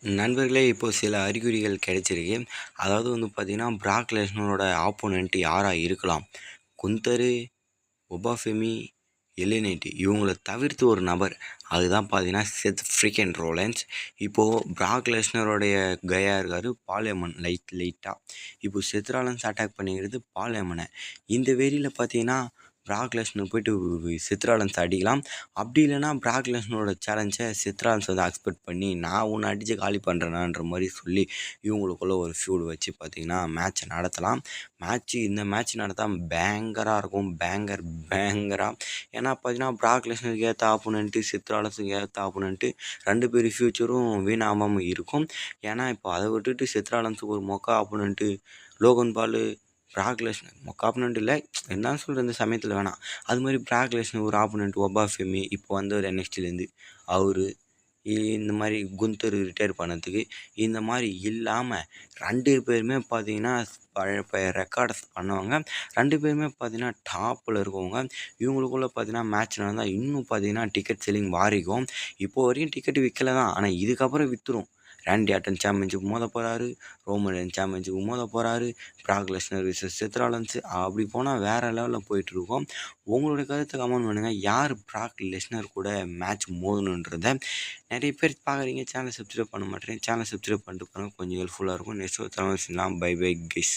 நண்பர்களே, இப்போ சில அறிகுறிகள் கிடைச்சிருக்கு. அதாவது வந்து பார்த்தீங்கன்னா, பிராக் லெஸ்னரோட ஆப்போனன்ட் யாரா இருக்கலாம்? குந்தரு, ஒபாஃபெமி, எலினேட்டி இவங்கள தவிர்த்து ஒரு நபர். அதுதான் பார்த்தீங்கன்னா, செத் ஃப்ரீக்கன் ரோலன்ஸ். இப்போது பிராக் லெஸ்னரோடைய கயா இருக்காரு பால் ஹெமன் லைட்டா. இப்போ செத் ராலன்ஸ் அட்டாக் பண்ணிக்கிறது பால் ஹெமனை. இந்த வெறியில் பார்த்தீங்கன்னா, பிராக் லெஸ்னர் போயிட்டு செத் ராலன்ஸ் அடிக்கலாம். அப்படி இல்லைன்னா பிராக் லெஸ்னரோட சேலஞ்சை செத் ராலன்ஸ் வந்து அக்செப்ட் பண்ணி, நான் உன்னை அடித்து காலி பண்ணுறேனான்ற மாதிரி சொல்லி இவங்களுக்குள்ள ஒரு ஃபியூட் வச்சு பார்த்தீங்கன்னா மேட்ச்சை நடத்தலாம். இந்த மேட்ச் நடத்தா பேங்கராக இருக்கும். பேங்கராக. ஏன்னா பார்த்தீங்கன்னா, பிராக் லெஸ்னருக்கு ஏற்ற ஆப்போனன்ட்டு, செத் ராலன்ஸுக்கு ஏற்ற ஆப்போனன்ட்டு 2 பேர் ஃப்யூச்சரும் வீணாகாமல் இருக்கும். ஏன்னா இப்போ அதை விட்டுட்டு செத் ராலன்ஸுக்கு ஒரு மொக்க opponent Logan Paul, Brock Lesnar மொக்க ஆப்போனன்ட் இல்லை, என்ன சொல்கிறது இந்த சமயத்தில் வேணாம். அது மாதிரி பிராக் லெஸ்னர் ஒரு ஆப்போனன்ட் ஒபாஃபெமி இப்போ வந்தவர் NXTலேருந்து அவரு, இந்த மாதிரி குந்தர் ரிட்டையர் பண்ணதுக்கு, இந்த மாதிரி இல்லாமல் 2 பேருமே பார்த்தீங்கன்னா பழைய ரெக்கார்ட்ஸ் பண்ணவங்க. 2 பேருமே பார்த்தீங்கன்னா டாப்பில் இருக்கவங்க. இவங்களுக்குள்ள பார்த்தீங்கன்னா மேட்ச் நடந்தால் இன்னும் பார்த்தீங்கன்னா டிக்கெட் செல்லிங் வாரிக்கும். இப்போ வரையும் டிக்கெட் விற்கல தான், ஆனால் இதுக்கப்புறம் விற்றுரும். ரேண்டி ஆர்டன் சாம்பியன்ஷிப் மோத போகிறாரு, ரோமன் ரெயின்ஸ் சாம்பியன்ஷிப் மோத போகிறாரு, பிராக் லெஸ்னர் விசஸ் செத் ராலன்ஸ். அப்படி போனால் வேறு லெவலில் போயிட்டுருக்கோம். உங்களுடைய கருத்தை கமெண்ட் பண்ணுங்கள். யார் பிராக் லெஸ்னர் கூட மேட்ச் மோதணுன்றதை. நிறைய பேர் பார்க்குறீங்க, சேனலை சப்ஸ்கிரைப் பண்ண மாட்டேறீங்க. சேனலை சப்ஸ்கிரைப் பண்ணிட்டு பாருங்கள், கொஞ்சம் ஹெல்ப்ஃபுல்லாக இருக்கும். நெக்ஸ்ட் ஒரு தலைமை செய்யலாம். Bye guys.